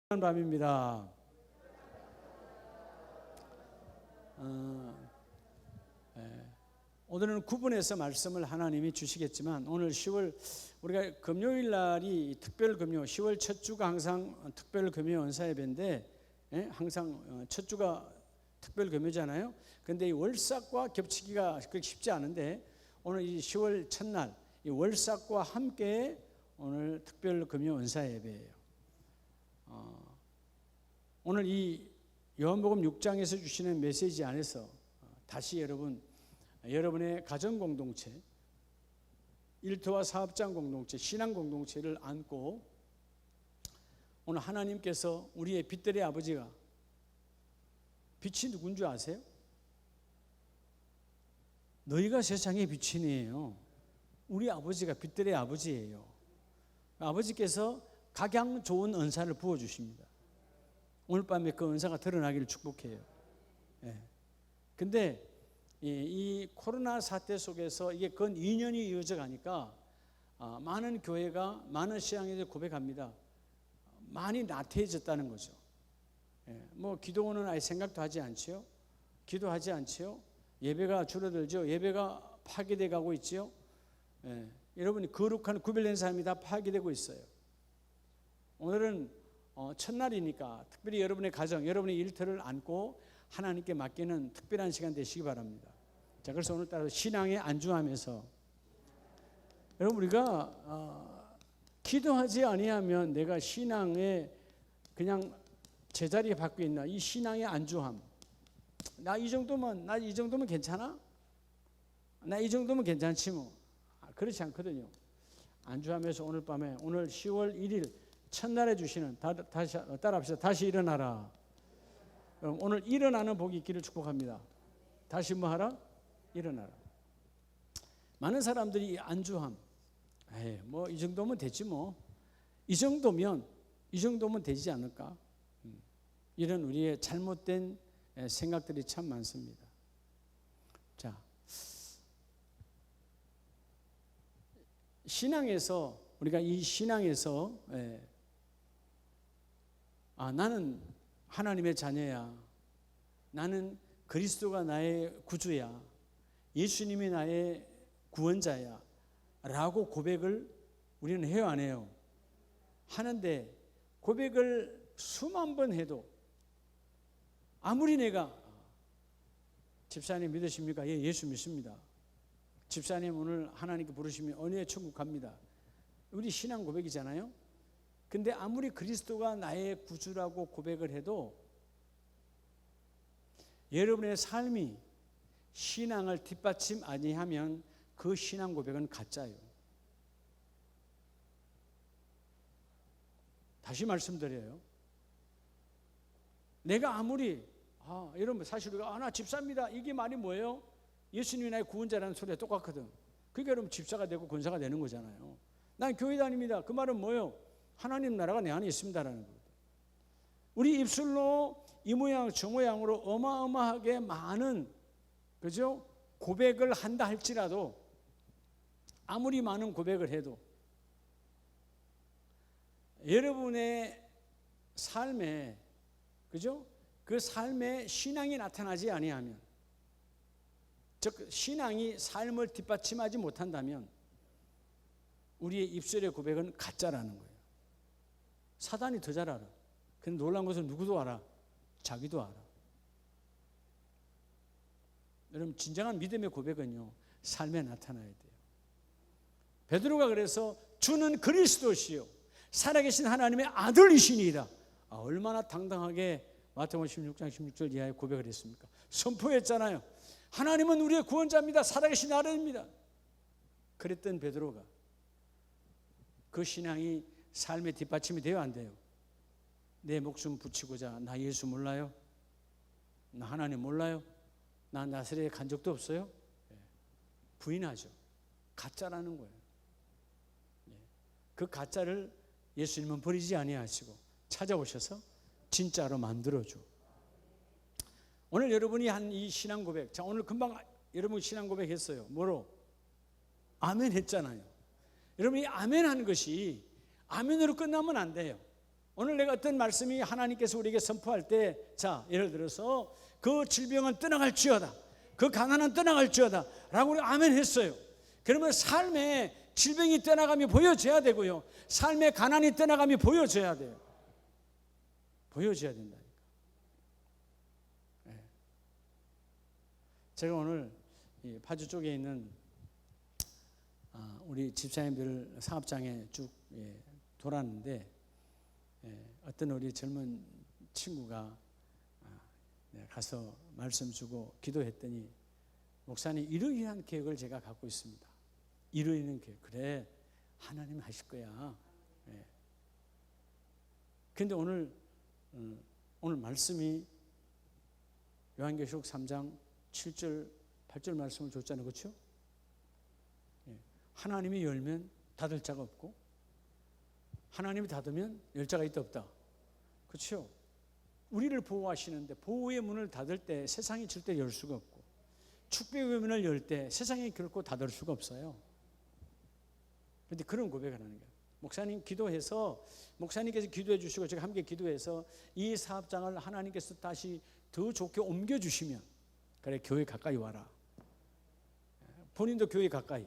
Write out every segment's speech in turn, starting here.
밤입니다. 오늘은 구분해서 말씀을 하나님이 주시겠지만 오늘 10월 우리가 금요일 날이 특별 금요 10월 첫 주가 항상 특별 금요 은사 예배인데 항상 첫 주가 특별 금요잖아요. 근데 이 월삭과 겹치기가 그렇게 쉽지 않은데 오늘 이 10월 첫날 이 월삭과 함께 오늘 특별 금요 은사 예배예요. 오늘 이 요한복음 6장에서 주시는 메시지 안에서 다시 여러분의 가정 공동체, 일터와 사업장 공동체, 신앙 공동체를 안고 오늘 하나님께서 우리의 빛들의 아버지가 빛이 누군 줄 아세요? 너희가 세상의 빛이니에요. 우리 아버지가 빛들의 아버지예요. 아버지께서 각양 좋은 은사를 부어주십니다. 오늘 밤에 그 은사가 드러나기를 축복해요. 근데 이 코로나 사태 속에서 이게 근 2년이 이어져 가니까 많은 교회가 많은 신앙인들이 고백합니다. 많이 나태해졌다는 거죠. 뭐 기도는 아예 생각도 하지 않지요. 기도하지 않지요. 예배가 줄어들죠. 예배가 파괴돼 가고 있지요. 여러분이 거룩한 구별된 삶이 다 파괴되고 있어요. 오늘은 첫날이니까 특별히 여러분의 가정, 여러분의 일터를 안고 하나님께 맡기는 특별한 시간 되시기 바랍니다. 자, 그래서 오늘따라 신앙에 안주하면서 여러분 우리가 기도하지 아니하면 내가 신앙에 그냥 제자리에 박혀 있나 이 신앙의 안주함. 나 이 정도면 괜찮아? 나 이 정도면 괜찮지 뭐. 그렇지 않거든요. 안주하면서 오늘 밤에 오늘 10월 1일 첫날에 주시는 다시 따라합시다. 다시 일어나라. 오늘 일어나는 복이 있기를 축복합니다. 다시 뭐 하라? 일어나라. 많은 사람들이 안주함. 뭐 이 정도면 되지 뭐. 이 정도면 되지 않을까? 이런 우리의 잘못된 생각들이 참 많습니다. 자, 신앙에서 우리가 이 신앙에서 나는 하나님의 자녀야. 나는 그리스도가 나의 구주야. 예수님이 나의 구원자야. 라고 고백을 우리는 해요, 안 해요? 하는데 고백을 수만 번 해도 아무리 내가 집사님 믿으십니까? 예, 예수 믿습니다. 집사님 오늘 하나님께 부르시면 은혜의 천국 갑니다. 우리 신앙 고백이잖아요. 근데 아무리 그리스도가 나의 구주라고 고백을 해도 여러분의 삶이 신앙을 뒷받침 아니하면 그 신앙 고백은 가짜예요. 다시 말씀드려요. 내가 아무리 여러분 사실 우리가 나 집사입니다. 이게 말이 뭐예요? 예수님이 나의 구원자라는 소리가 똑같거든. 그게 여러분 집사가 되고 권사가 되는 거잖아요. 난 교회 다닙니다. 그 말은 뭐예요? 하나님 나라가 내 안에 있습니다라는 거예요. 우리 입술로 이 모양 저 모양으로 어마어마하게 많은 그죠? 고백을 한다 할지라도 아무리 많은 고백을 해도 여러분의 삶에 그죠? 그 삶에 신앙이 나타나지 아니하면 즉 신앙이 삶을 뒷받침하지 못한다면 우리의 입술의 고백은 가짜라는 거예요. 사단이 더 잘 알아. 근데 놀라운 것은 누구도 알아? 자기도 알아. 여러분 진정한 믿음의 고백은요 삶에 나타나야 돼요. 베드로가 그래서 주는 그리스도시요 살아계신 하나님의 아들이시니이다. 얼마나 당당하게 마태복음 16장 16절 이하에 고백을 했습니까? 선포했잖아요. 하나님은 우리의 구원자입니다. 살아계신 아들입니다. 그랬던 베드로가 그 신앙이 삶의 뒷받침이 돼요, 안 돼요? 내 목숨 붙이고자 나 예수 몰라요? 나 하나님 몰라요? 나 나사렛에 간 적도 없어요? 부인하죠. 가짜라는 거예요. 그 가짜를 예수님은 버리지 아니하시고 찾아오셔서 진짜로 만들어줘. 오늘 여러분이 한 이 신앙 고백, 자 오늘 금방 여러분 신앙 고백 했어요. 뭐로? 아멘 했잖아요. 여러분 이 아멘 한 것이 아멘으로 끝나면 안 돼요. 오늘 내가 어떤 말씀이 하나님께서 우리에게 선포할 때, 자, 예를 들어서 그 질병은 떠나갈지어다, 그 가난은 떠나갈지어다 라고 우리 아멘 했어요. 그러면 삶에 질병이 떠나감이 보여져야 되고요, 삶의 가난이 떠나감이 보여져야 돼요. 보여져야 된다니까. 네. 제가 오늘 이 파주 쪽에 있는 우리 집사님들 사업장에 쭉 돌았는데, 어떤 우리 젊은 친구가 가서 말씀 주고 기도했더니, 목사님 이러이러한 계획을 제가 갖고 있습니다. 이러이러한 계획. 그래, 하나님 하실 거야. 그런데 오늘 말씀이 요한계시록 3장 7절 8절 말씀을 줬잖아요. 그렇죠? 하나님이 열면 닫을 자가 없고, 하나님이 닫으면 열 자가 있다 없다. 그렇죠? 우리를 보호하시는데 보호의 문을 닫을 때 세상이 절대 열 수가 없고, 축복의 문을 열 때 세상이 결코 닫을 수가 없어요. 그런데 그런 고백을 하는 거예요. 목사님 기도해서, 목사님께서 기도해 주시고 제가 함께 기도해서 이 사업장을 하나님께서 다시 더 좋게 옮겨주시면, 그래 교회 가까이 와라. 본인도 교회 가까이,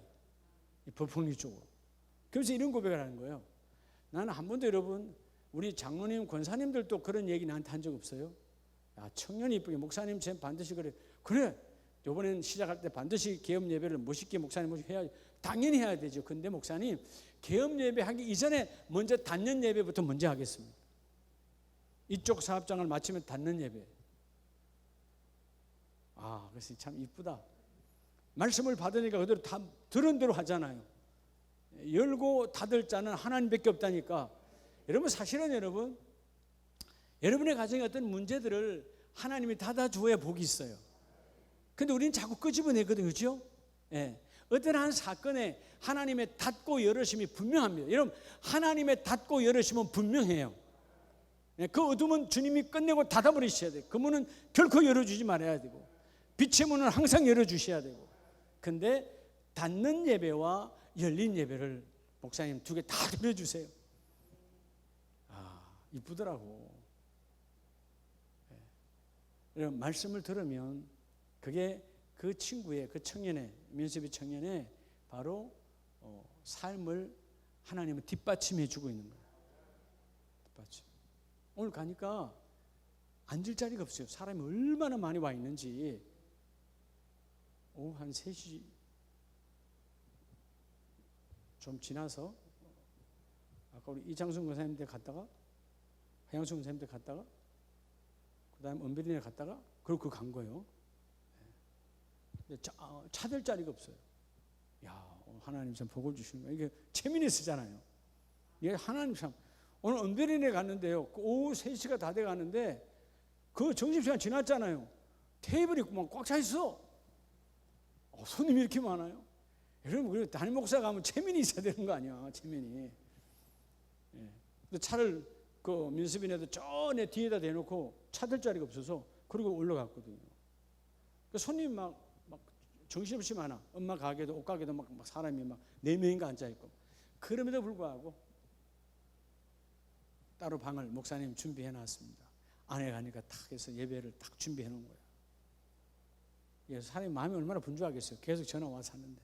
법흥리 쪽으로. 그래서 이런 고백을 하는 거예요. 나는 한 번도, 여러분, 우리 장로님, 권사님들도 그런 얘기 나한테 한 적 없어요. 야, 청년이 이쁘게, 목사님 쟤 반드시 그래 이번엔 시작할 때 반드시 개업 예배를 멋있게 목사님 해야, 당연히 해야 되죠. 근데 목사님, 개업 예배 하기 이전에 먼저 닫는 예배부터 먼저 하겠습니다. 이쪽 사업장을 마치면 닫는 예배. 그래서 참 이쁘다. 말씀을 받으니까 그대로 다 들은 대로 하잖아요. 열고 닫을 자는 하나님밖에 없다니까. 여러분, 사실은 여러분의 가정에 어떤 문제들을 하나님이 닫아주어야 복이 있어요. 근데 우리는 자꾸 끄집어내거든요. 그렇죠? 어떤 한 사건에 하나님의 닫고 열으심이 분명합니다. 여러분, 하나님의 닫고 열으심은 분명해요. 그 어둠은 주님이 끝내고 닫아버리셔야 돼요. 그 문은 결코 열어주지 말아야 되고, 빛의 문은 항상 열어주셔야 되고. 근데 닫는 예배와 열린 예배를 목사님 두 개 다 드려주세요. 이쁘더라고. 이런 말씀을 들으면 그게 그 친구의, 그 청년의, 민수비 청년의 바로 삶을 하나님은 뒷받침해 주고 있는 거예요. 뒷받침. 오늘 가니까 앉을 자리가 없어요. 사람이 얼마나 많이 와 있는지. 오후 한 3시 좀 지나서 아까 우리 이창순 권사님 때 갔다가, 하영순 권사님 때 갔다가, 그 다음에 은별이네 갔다가, 그리고 간 거예요. 차댈 자리가 없어요. 야, 하나님 참 복을 주시는 거예요. 이게 체미니스잖아요. 이게 하나님 참. 오늘 은별이네 갔는데요, 오후 3시가 다 돼 가는데 그 점심시간 지났잖아요. 테이블이 막 꽉 차 있어. 손님이 이렇게 많아요. 여러분, 그리고 담임 목사 가면 체면이 있어야 되는 거 아니야, 체면이. 근데 차를 그 민수빈에도 저 내 뒤에다 대놓고 차댈 자리가 없어서 그리고 올라갔거든요. 손님이 막 정신없이 많아. 엄마 가게도 옷가게도 막 사람이 막 4명인가 앉아 있고. 그럼에도 불구하고 따로 방을 목사님 준비해 놨습니다. 안에 가니까 탁 해서 예배를 딱 준비해 놓은 거예요. 그래서 사람이 마음이 얼마나 분주하겠어요. 계속 전화 와서 하는데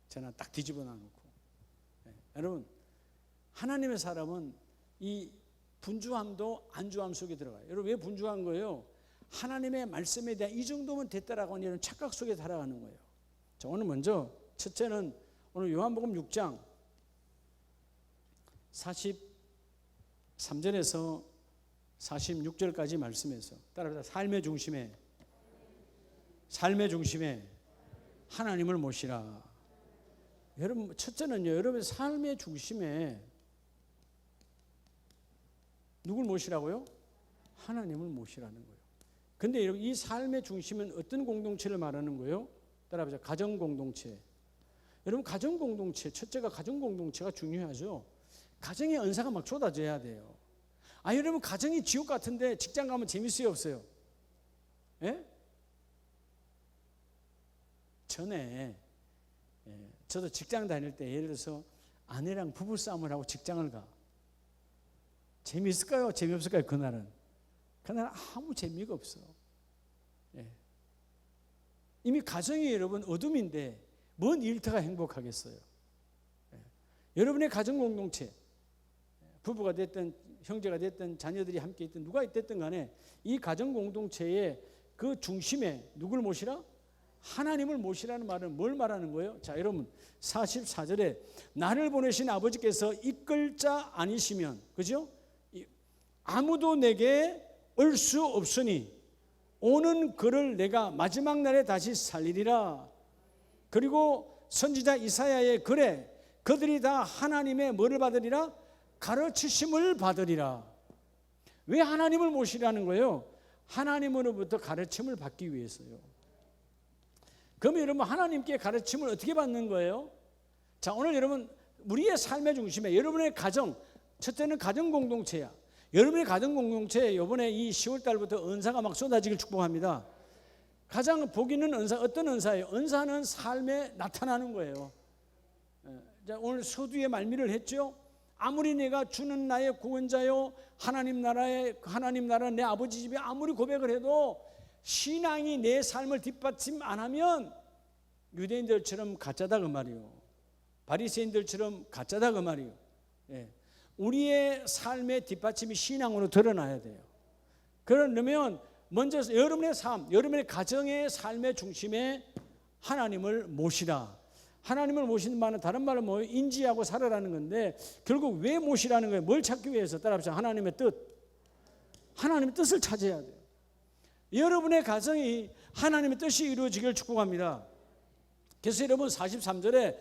전화 딱 뒤집어 놔놓고. 여러분, 하나님의 사람은 이 분주함도 안주함 속에 들어가요. 여러분, 왜 분주한 거예요? 하나님의 말씀에 대한 이 정도면 됐다라고 하는 이런 착각 속에 살아가는 거예요. 자, 오늘 먼저 첫째는 오늘 요한복음 6장 43절에서 46절까지 말씀에서 따라서 삶의 중심에 하나님을 모시라. 여러분, 첫째는요, 여러분의 삶의 중심에 누굴 모시라고요? 하나님을 모시라는 거예요. 근데 여러분, 이 삶의 중심은 어떤 공동체를 말하는 거예요? 따라해보자. 가정 공동체. 여러분, 가정 공동체, 첫째가 가정 공동체가 중요하죠. 가정의 은사가 막 쏟아져야 돼요. 여러분, 가정이 지옥 같은데 직장 가면 재밌어요, 없어요? 예? 전에 저도 직장 다닐 때 예를 들어서 아내랑 부부싸움을 하고 직장을 가. 재미있을까요? 재미없을까요? 그날은 아무 재미가 없어. 예. 이미 가정이 여러분 어둠인데 뭔 일터가 행복하겠어요? 예. 여러분의 가정 공동체, 부부가 됐든 형제가 됐든 자녀들이 함께 있든 누가 됐든 간에 이 가정 공동체의 그 중심에 누굴 모시라? 하나님을 모시라는 말은 뭘 말하는 거예요? 자, 여러분 44절에 나를 보내신 아버지께서 이끌 자 아니시면, 그죠? 아무도 내게 올 수 없으니 오는 그를 내가 마지막 날에 다시 살리리라. 그리고 선지자 이사야의 글에 그들이 다 하나님의 뭐를 받으리라? 가르치심을 받으리라. 왜 하나님을 모시라는 거예요? 하나님으로부터 가르침을 받기 위해서요. 그러면 여러분 하나님께 가르침을 어떻게 받는 거예요? 자, 오늘 여러분 우리의 삶의 중심에 여러분의 가정, 첫째는 가정 공동체야. 여러분의 가정 공동체에 이번에 이 10월 달부터 은사가 막 쏟아지길 축복합니다. 가장 복 있는 은사, 어떤 은사예요? 은사는 삶에 나타나는 거예요. 자, 오늘 서두에 말미를 했죠. 아무리 내가 주는 나의 구원자요 하나님 나라 내 아버지 집에 아무리 고백을 해도 신앙이 내 삶을 뒷받침 안 하면 유대인들처럼 가짜다 그 말이에요. 바리새인들처럼 가짜다 그 말이에요. 예. 우리의 삶의 뒷받침이 신앙으로 드러나야 돼요. 그러려면 먼저 여러분의 삶, 여러분의 가정의 삶의 중심에 하나님을 모시라. 하나님을 모시는 말은 다른 말은 뭐예요? 인지하고 살아라는 건데 결국 왜 모시라는 거예요? 뭘 찾기 위해서? 따라합시다. 하나님의 뜻. 하나님의 뜻을 찾아야 돼요. 여러분의 가정이 하나님의 뜻이 이루어지길 축복합니다. 그래서 여러분 43절에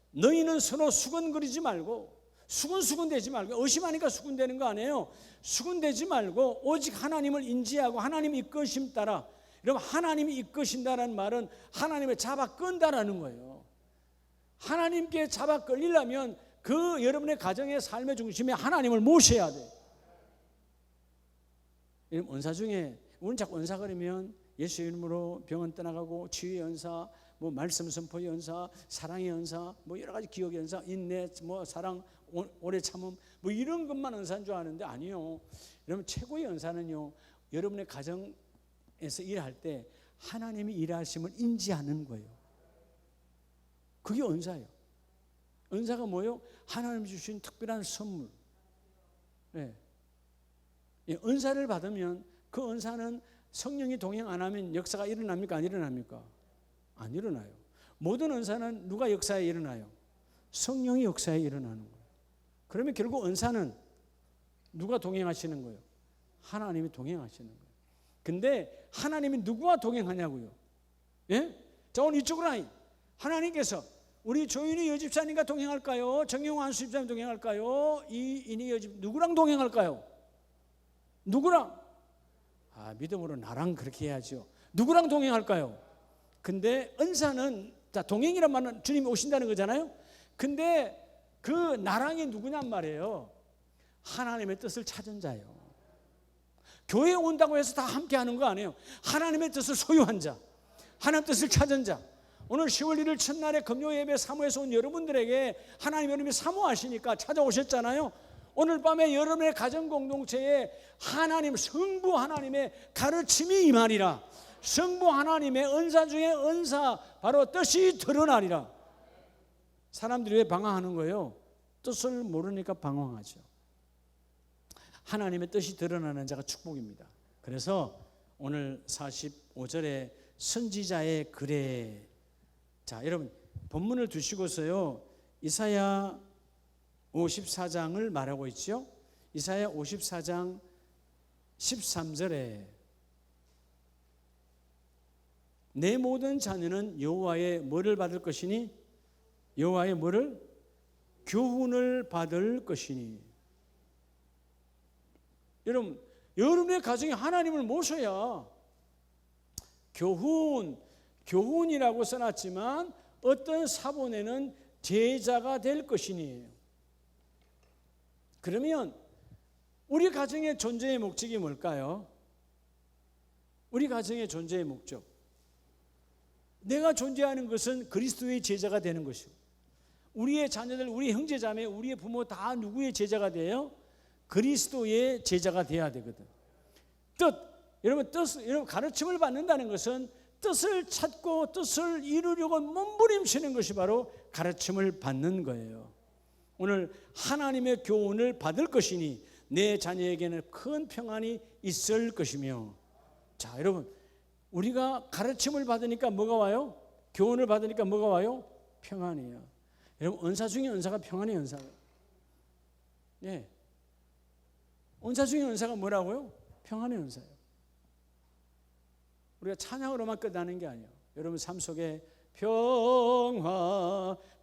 너희는 서로 수근거리지 말고 수근수근대지 말고, 의심하니까 수근대는 거 아니에요. 수근대지 말고 오직 하나님을 인지하고 하나님 이끄심 따라. 여러분 하나님이 이끄신다는 말은 하나님의 잡아 끈다라는 거예요. 하나님께 잡아 끌리려면 그 여러분의 가정의 삶의 중심에 하나님을 모셔야 돼요. 여러분 은사 중에 우리는 자꾸 은사 그러면 예수 이름으로 병원 떠나가고 치유의 은사, 뭐 말씀 선포의 은사, 사랑의 은사, 뭐 여러 가지 기억의 은사, 인내, 뭐 사랑, 오래 참음, 뭐 이런 것만 은사인 줄 아는데 아니요. 여러분 최고의 은사는요, 여러분의 가정에서 일할 때 하나님이 일하심을 인지하는 거예요. 그게 은사예요. 은사가 뭐예요? 하나님 주신 특별한 선물. 네. 은사를 받으면 그 은사는 성령이 동행 안 하면 역사가 일어납니까? 안 일어납니까? 안 일어나요. 모든 은사는 누가 역사에 일어나요? 성령이 역사에 일어나는 거예요. 그러면 결국 은사는 누가 동행하시는 거예요? 하나님이 동행하시는 거예요. 근데 하나님이 누구와 동행하냐고요? 예? 자, 오늘 이쪽으로 하나님께서 우리 조윤희 여집사님과 동행할까요? 정영환 수집사님 동행할까요? 이인희 여집 누구랑 동행할까요? 누구랑? 믿음으로 나랑 그렇게 해야죠. 누구랑 동행할까요? 근데 은사는 자, 동행이란 말은 주님이 오신다는 거잖아요. 근데 그 나랑이 누구냔 말이에요. 하나님의 뜻을 찾은 자예요. 교회에 온다고 해서 다 함께 하는 거 아니에요. 하나님의 뜻을 소유한 자, 하나님의 뜻을 찾은 자. 오늘 10월 1일 첫날에 금요 예배 사모에서 온 여러분들에게 하나님 여러분이 사모하시니까 찾아오셨잖아요. 오늘 밤에 여러분의 가정 공동체에 하나님, 성부 하나님의 가르침이 임하리라. 성부 하나님의 은사 중에 은사, 바로 뜻이 드러나리라. 사람들이 왜 방황하는 거예요? 뜻을 모르니까 방황하죠. 하나님의 뜻이 드러나는 자가 축복입니다. 그래서 오늘 45절에 선지자의 글에, 자, 여러분 본문을 두시고서요 이사야 54장을 말하고 있죠. 이사야 54장 13절에 내 모든 자녀는 여호와의 뭐를 받을 것이니? 여호와의 뭐를? 교훈을 받을 것이니. 여러분, 여러분의 가정에 하나님을 모셔야 교훈이라고 써놨지만 어떤 사본에는 제자가 될 것이니. 그러면 우리 가정의 존재의 목적이 뭘까요? 우리 가정의 존재의 목적, 내가 존재하는 것은 그리스도의 제자가 되는 것이고, 우리의 자녀들, 우리 형제자매, 우리의 부모 다 누구의 제자가 돼요? 그리스도의 제자가 되어야 되거든. 여러분 가르침을 받는다는 것은 뜻을 찾고 뜻을 이루려고 몸부림치는 것이 바로 가르침을 받는 거예요. 오늘 하나님의 교훈을 받을 것이니 내 자녀에게는 큰 평안이 있을 것이며. 자, 여러분, 우리가 가르침을 받으니까 뭐가 와요? 교훈을 받으니까 뭐가 와요? 평안이에요. 여러분, 은사 중에 은사가 평안의 은사예요. 예. 은사 중에 은사가 뭐라고요? 평안의 은사예요. 우리가 찬양으로만 끝나는 게 아니에요. 여러분 삶 속에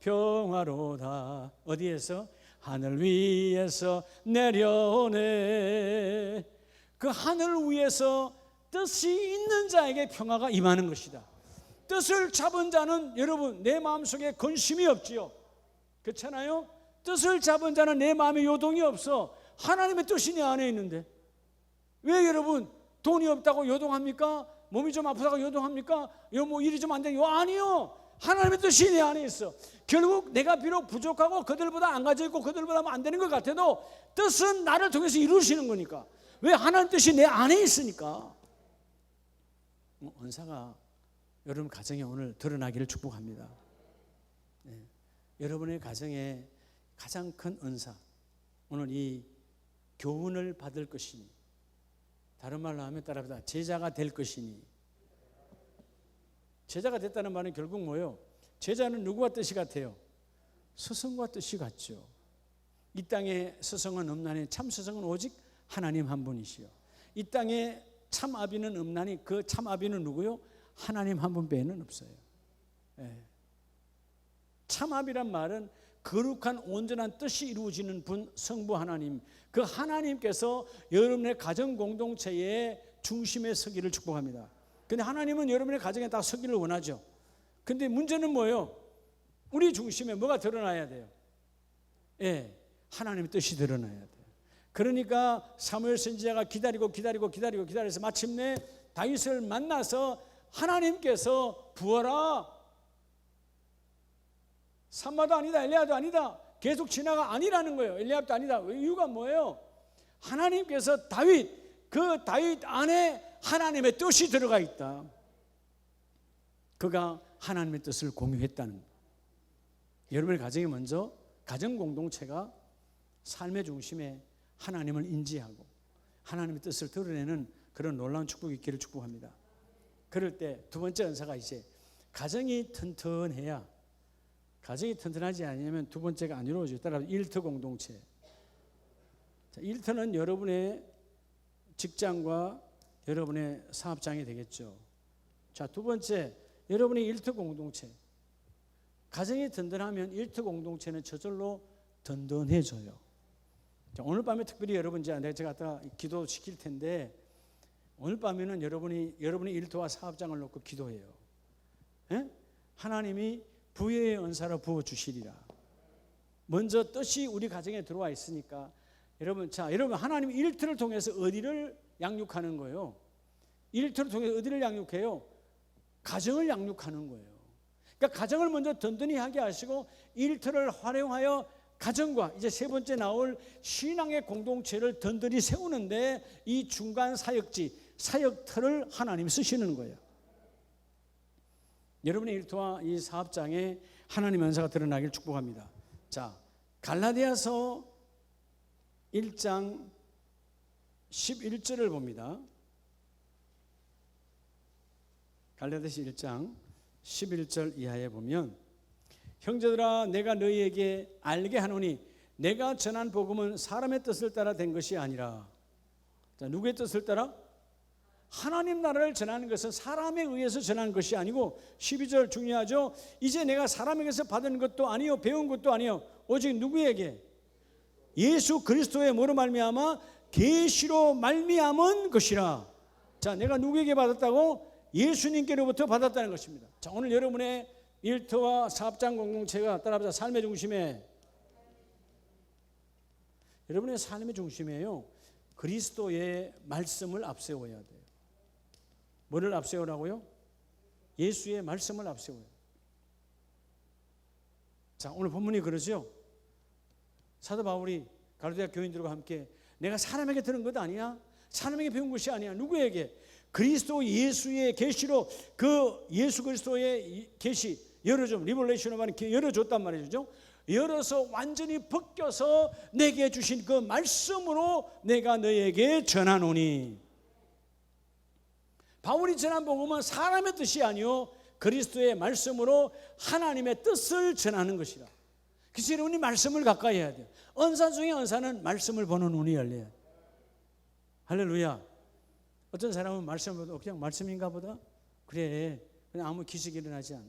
평화로다. 어디에서? 하늘 위에서 내려오네. 그 하늘 위에서 뜻이 있는 자에게 평화가 임하는 것이다. 뜻을 잡은 자는 여러분 내 마음속에 근심이 없지요. 그렇잖아요? 뜻을 잡은 자는 내 마음에 요동이 없어. 하나님의 뜻이 내 안에 있는데 왜 여러분 돈이 없다고 요동합니까? 몸이 좀 아프다고 요동합니까? 뭐 일이 좀 안 되고 아니요. 하나님의 뜻이 내 안에 있어. 결국 내가 비록 부족하고 그들보다 안 가져 있고 그들보다 안 되는 것 같아도 뜻은 나를 통해서 이루시는 거니까. 왜? 하나님 뜻이 내 안에 있으니까. 은사가 여러분 가정에 오늘 드러나기를 축복합니다. 네. 여러분의 가정에 가장 큰 은사, 오늘 이 교훈을 받을 것이니, 다른 말로 하면 따라합니다. 제자가 될 것이니. 제자가 됐다는 말은 결국 뭐예요? 제자는 누구와 뜻이 같아요? 스승과 뜻이 같죠. 이 땅에 스승은 없나니 참 스승은 오직 하나님 한 분이시요. 이 땅에 참 아비는 없나니 그 참 아비는 누구요? 하나님 한 분 외에는 없어요. 예. 참 아비란 말은 거룩한 온전한 뜻이 이루어지는 분, 성부 하나님. 그 하나님께서 여러분의 가정 공동체의 중심에 서기를 축복합니다. 근데 하나님은 여러분의 가정에 다 서기를 원하죠. 근데 문제는 뭐예요? 우리 중심에 뭐가 드러나야 돼요? 예, 하나님의 뜻이 드러나야 돼요. 그러니까 사무엘 선지자가 기다려서 마침내 다윗을 만나서 하나님께서 부어라. 삼마도 아니다, 엘리야도 아니다, 계속 지나가 아니라는 거예요. 엘리야도 아니다. 이유가 뭐예요? 하나님께서 그 다윗 안에 하나님의 뜻이 들어가 있다. 그가 하나님의 뜻을 공유했다는 거예요. 여러분의 가정에 먼저 가정 공동체가 삶의 중심에 하나님을 인지하고 하나님의 뜻을 드러내는 그런 놀라운 축복이 있기를 축복합니다. 그럴 때 두 번째 은사가 이제 가정이 튼튼해야, 가정이 튼튼하지 않으면 두 번째가 안 이루어져요. 따라서 일터 공동체. 자, 일터는 여러분의 직장과 여러분의 사업장이 되겠죠. 자, 두 번째, 여러분의 일터 공동체. 가정이 든든하면 일터 공동체는 저절로 든든해져요. 자, 오늘 밤에 특별히 여러분 제가 아까 기도 시킬 텐데 오늘 밤에는 여러분의 일터와 사업장을 놓고 기도해요. 예? 하나님이 부의 은사로 부어 주시리라. 먼저 뜻이 우리 가정에 들어와 있으니까 여러분 하나님이 일터를 통해서 어디를 양육하는 거예요? 일터를 통해서 어디를 양육해요? 가정을 양육하는 거예요. 그러니까 가정을 먼저 든든히 하게 하시고 일터를 활용하여 가정과 이제 세 번째 나올 신앙의 공동체를 든든히 세우는데 이 중간 사역터를 하나님 쓰시는 거예요. 여러분의 일터와 이 사업장에 하나님의 은사가 드러나길 축복합니다. 자, 갈라디아서 1장 11절을 봅니다. 갈라디아서 1장 11절 이하에 보면, 형제들아 내가 너희에게 알게 하노니 내가 전한 복음은 사람의 뜻을 따라 된 것이 아니라. 자, 누구의 뜻을 따라? 하나님 나라를 전하는 것은 사람에 의해서 전하는 것이 아니고, 12절 중요하죠. 이제 내가 사람에게서 받은 것도 아니요 배운 것도 아니요 오직 누구에게? 예수 그리스도의 뭐로 말미암아? 계시로 말미암은 것이라. 자, 내가 누구에게 받았다고? 예수님께로부터 받았다는 것입니다. 자, 오늘 여러분의 일터와 사업장 공동체가 따라합니다. 삶의 중심에, 여러분의 삶의 중심에요, 그리스도의 말씀을 앞세워야 돼요. 뭐를 앞세우라고요? 예수의 말씀을 앞세워요. 자, 오늘 본문이 그러죠. 사도 바울이 갈라디아 교인들과 함께 내가 사람에게 들은 것 아니야? 사람에게 배운 것이 아니야. 누구에게? 그리스도 예수의 계시로 그 예수 그리스도의 계시 열어줘. 리볼레이션을 말하는 열어줬단 말이죠. 열어서 완전히 벗겨서 내게 주신 그 말씀으로 내가 너에게 전하노니. 바울이 전한 복음은 사람의 뜻이 아니요 그리스도의 말씀으로 하나님의 뜻을 전하는 것이라. 그래서 여러분이 말씀을 가까이 해야 돼요. 언사 중에 언사는 말씀을 보는 눈이 열려야 돼요. 할렐루야. 어떤 사람은 말씀을 보다 그냥 말씀인가 보다? 그래, 그냥 아무 기적이 일어나지 않아.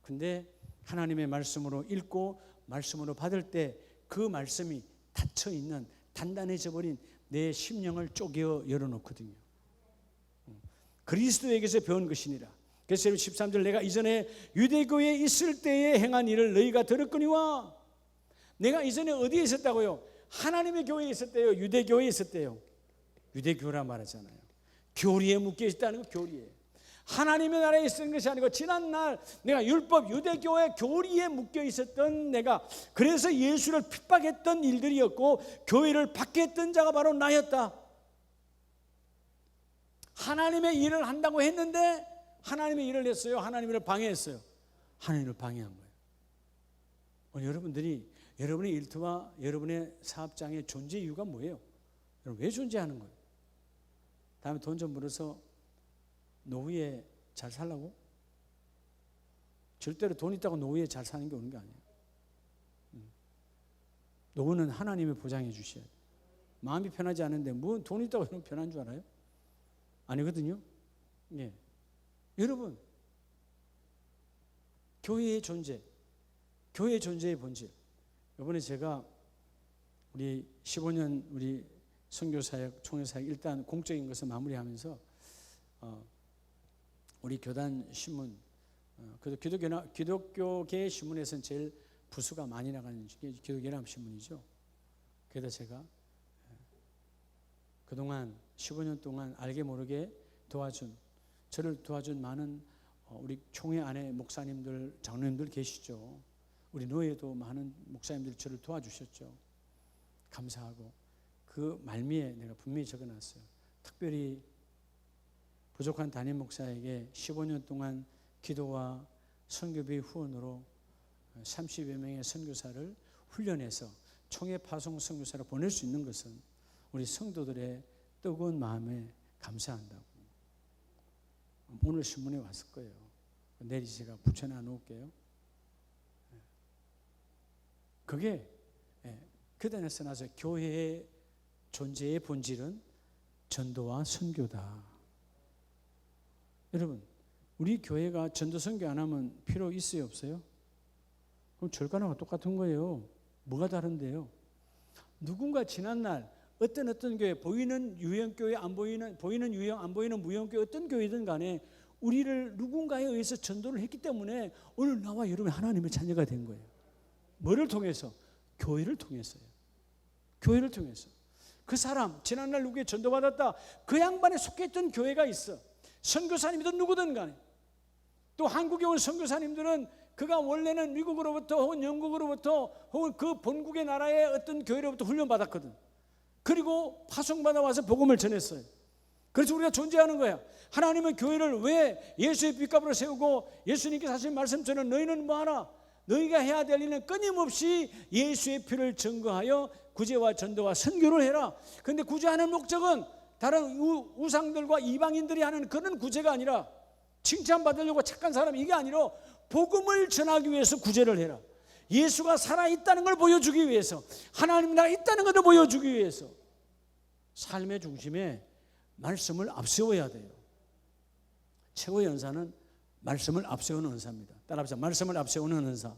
근데 하나님의 말씀으로 읽고 말씀으로 받을 때 그 말씀이 닫혀있는 단단해져 버린 내 심령을 쪼개어 열어놓거든요. 그리스도에게서 배운 것이니라. 그래서 13절 내가 이전에 유대교에 있을 때에 행한 일을 너희가 들었거니와. 내가 이전에 어디에 있었다고요? 하나님의 교회에 있었대요? 유대교회에 있었대요? 유대교라 말하잖아요. 교리에 묶여 있다는 거. 교리에. 하나님의 나라에 있는 것이 아니고 지난날 내가 율법 유대교의 교리에 묶여 있었던 내가, 그래서 예수를 핍박했던 일들이었고 교회를 받게 했던 자가 바로 나였다. 하나님의 일을 한다고 했는데 하나님의 일을 했어요? 하나님을 방해했어요? 하나님을 방해한 거예요. 오늘 여러분들이 여러분의 일터와 여러분의 사업장의 존재 이유가 뭐예요? 여러분 왜 존재하는 거예요? 다음에 돈 좀 벌어서 노후에 잘 살라고? 절대로 돈 있다고 노후에 잘 사는 게 오는 게 아니에요. 노후는 하나님이 보장해 주셔야 돼요. 마음이 편하지 않은데 뭐 돈 있다고 여러분 편한 줄 알아요? 아니거든요. 예. 여러분 교회의 존재, 교회의 존재의 본질. 이번에 제가 우리 15년 우리 선교사역, 총회사역 일단 공적인 것을 마무리하면서 우리 교단 신문, 그래도 기독교계 신문에서는 제일 부수가 많이 나가는 게 기독연합 신문이죠. 그래서 제가 그동안 15년 동안 알게 모르게 저를 도와준 많은 우리 총회 안에 목사님들, 장로님들 계시죠. 우리 노예도 많은 목사님들이 저를 도와주셨죠. 감사하고 그 말미에 내가 분명히 적어놨어요. 특별히 부족한 담임 목사에게 15년 동안 기도와 선교비 후원으로 30여 명의 선교사를 훈련해서 총회 파송 선교사로 보낼 수 있는 것은 우리 성도들의 뜨거운 마음에 감사한다고. 오늘 신문에 왔을 거예요. 내일 제가 붙여놔 놓을게요. 그게 그단에서 나서 교회의 존재의 본질은 전도와 선교다. 여러분 우리 교회가 전도 선교 안 하면 필요 있어요 없어요? 그럼 절간하고 똑같은 거예요. 뭐가 다른데요? 누군가 지난날 어떤 교회, 보이는 유형교회, 안 보이는 유형, 안 보이는 무형교회 어떤 교회든 간에 우리를 누군가에 의해서 전도를 했기 때문에 오늘 나와 여러분 하나님의 자녀가 된 거예요. 뭐를 통해서? 교회를 통해서요. 교회를 통해서. 그 사람 지난날 누구에 전도받았다, 그 양반에 속했던 교회가 있어. 선교사님이든 누구든 간에. 또 한국에 온 선교사님들은 그가 원래는 미국으로부터 혹은 영국으로부터 혹은 그 본국의 나라의 어떤 교회로부터 훈련받았거든. 그리고 파송받아 와서 복음을 전했어요. 그래서 우리가 존재하는 거야. 하나님은 교회를 왜 예수의 빚값으로 세우고 예수님께서 하신 말씀처럼 너희는 뭐하나? 너희가 해야 될 일은 끊임없이 예수의 피를 증거하여 구제와 전도와 선교를 해라. 그런데 구제하는 목적은 다른 우상들과 이방인들이 하는 그런 구제가 아니라 칭찬받으려고 착한 사람 이게 아니라 복음을 전하기 위해서 구제를 해라. 예수가 살아있다는 걸 보여주기 위해서, 하나님 나라가 있다는 것을 보여주기 위해서 삶의 중심에 말씀을 앞세워야 돼요. 최고의 은사는 말씀을 앞세우는 은사입니다. 따라합시다. 말씀을 앞세우는 은사.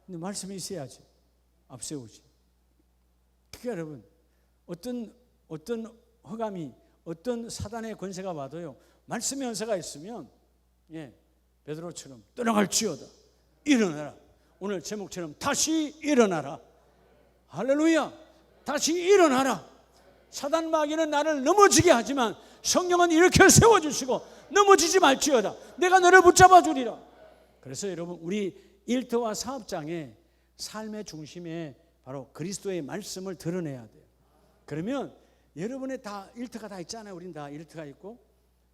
근데 말씀이 있어야지 앞세우지. 그게 여러분 어떤 허감이 어떤 사단의 권세가 와도요, 말씀의 은사가 있으면 베드로처럼 떠나갈지어다 일어나라. 오늘 제목처럼 다시 일어나라. 할렐루야. 다시 일어나라. 사단 마귀는 나를 넘어지게 하지만 성령은 일으켜 세워주시고 넘어지지 말지어다. 내가 너를 붙잡아 주리라. 그래서 여러분 우리 일터와 사업장에 삶의 중심에 바로 그리스도의 말씀을 드러내야 돼요. 그러면 여러분의 다 일터가 다 있잖아요. 우린 다 일터가 있고.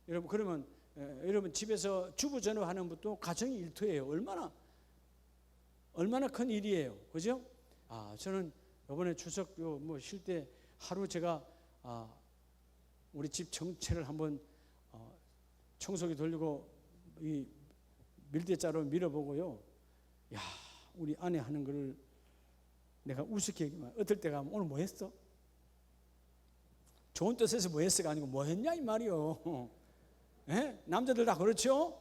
여러분 그러면 여러분 집에서 주부 전업하는 분도 가정이 일터예요. 얼마나 큰 일이에요. 그죠? 저는 이번에 추석 쉴 때 하루 제가 우리 집 정체를 한번 청소기 돌리고 이 밀대자로 밀어보고요. 야, 우리 아내 하는 걸 내가 우습게 얘기만. 어떨 때가 오늘 뭐 했어? 좋은 뜻에서 뭐 했어가 아니고 뭐 했냐 이 말이요. 예? 남자들 다 그렇죠?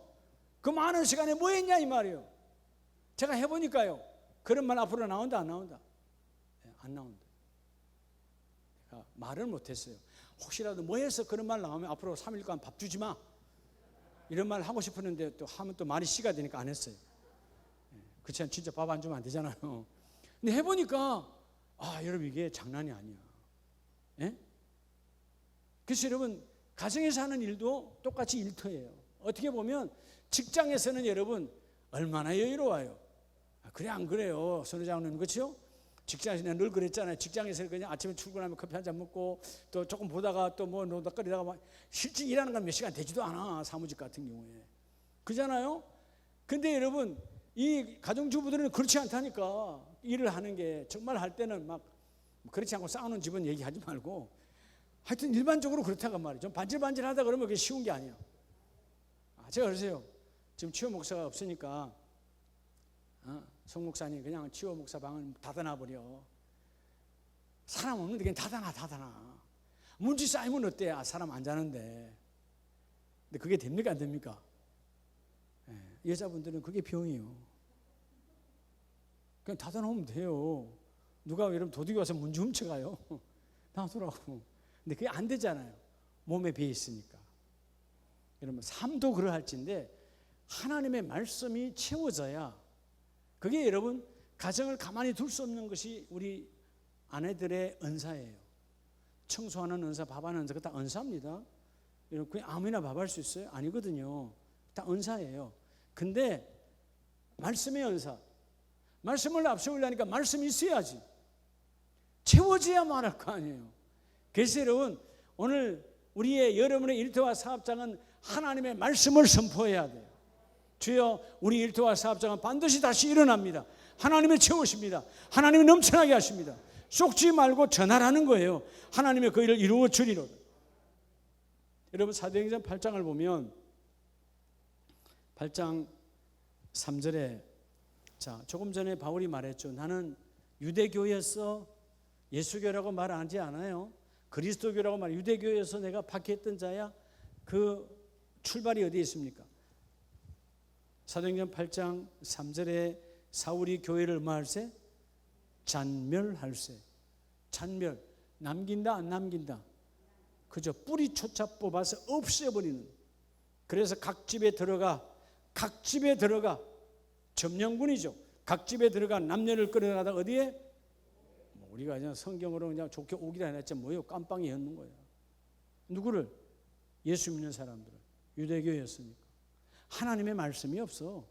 그 많은 시간에 뭐 했냐 이 말이요. 제가 해보니까요. 그런 말 앞으로 나온다 안 나온다? 안 나온다. 제가 말을 못했어요. 혹시라도 뭐 해서 그런 말 나오면 앞으로 3일간 밥 주지 마. 이런 말 하고 싶었는데 또 하면 또 말이 씨가 되니까 안 했어요. 그렇지 않으면 진짜 밥 안 주면 안 되잖아요. 근데 해보니까 여러분 이게 장난이 아니야. 예? 그래서 여러분 가정에서 하는 일도 똑같이 일터예요. 어떻게 보면 직장에서는 여러분 얼마나 여유로워요. 그래 안 그래요? 선우장님 그렇죠? 직장에서 늘 그랬잖아요. 직장에서 그냥 아침에 출근하면 커피 한잔 먹고 또 조금 보다가 또 뭐 노닥거리다가 막 실제 일하는 건 몇 시간 되지도 않아. 사무직 같은 경우에. 그잖아요? 근데 여러분 이 가정주부들은 그렇지 않다니까. 일을 하는 게 정말 할 때는 막 그렇지 않고 싸우는 집은 얘기하지 말고 하여튼 일반적으로 그렇다고 말이죠. 좀 반질반질하다 그러면 그게 쉬운 게 아니에요. 제가 그러세요. 지금 치호 목사가 없으니까 송 목사님 그냥 치호 목사 방은 닫아놔버려. 사람 없는데 그냥 닫아놔. 문제 쌓이면 어때? 사람 안 자는데. 근데 그게 됩니까 안 됩니까? 여자분들은 그게 병이에요. 그냥 닫아놓으면 돼요. 누가 여러분 도둑이 와서 문 좀 훔쳐가요? 놔두라고. 근데 그게 안 되잖아요. 몸에 배어 있으니까. 여러분 삶도 그러할진데 하나님의 말씀이 채워져야 그게 여러분 가정을 가만히 둘 수 없는 것이 우리 아내들의 은사예요. 청소하는 은사, 밥하는 은사, 그거 다 은사입니다. 여러분 그냥 아무나 밥할 수 있어요? 아니거든요. 다 은사예요. 근데 말씀의 은사, 말씀을 앞세우려니까 말씀이 있어야지. 채워져야 말할 거 아니에요. 그래서 여러분 오늘 우리의 여러분의 일터와 사업장은 하나님의 말씀을 선포해야 돼요. 주여 우리 일터와 사업장은 반드시 다시 일어납니다. 하나님의 채우십니다. 하나님이 넘쳐나게 하십니다. 쏙지 말고 전하라는 거예요. 하나님의 그 일을 이루어 주리로다. 여러분 사도행전 8장을 보면 8장 3절에 조금 전에 바울이 말했죠. 나는 유대교였어. 예수교라고 말하지 않아요. 그리스도교라고 말해. 유대교에서 내가 박해했던 자야. 그 출발이 어디에 있습니까? 사도행전 8장 3절에 사울이 교회를 얼마할세? 잔멸할세. 잔멸. 남긴다 안 남긴다? 그저 뿌리조차 뽑아서 없애버리는. 그래서 각 집에 들어가 점령군이죠. 각 집에 들어가 남녀를 끌어나가다 어디에? 우리가 그냥 성경으로 그냥 좋게 오기라 해놨지 뭐예요? 깜빵이 였는 거예요. 누구를? 예수 믿는 사람들을. 유대교였으니까. 하나님의 말씀이 없어.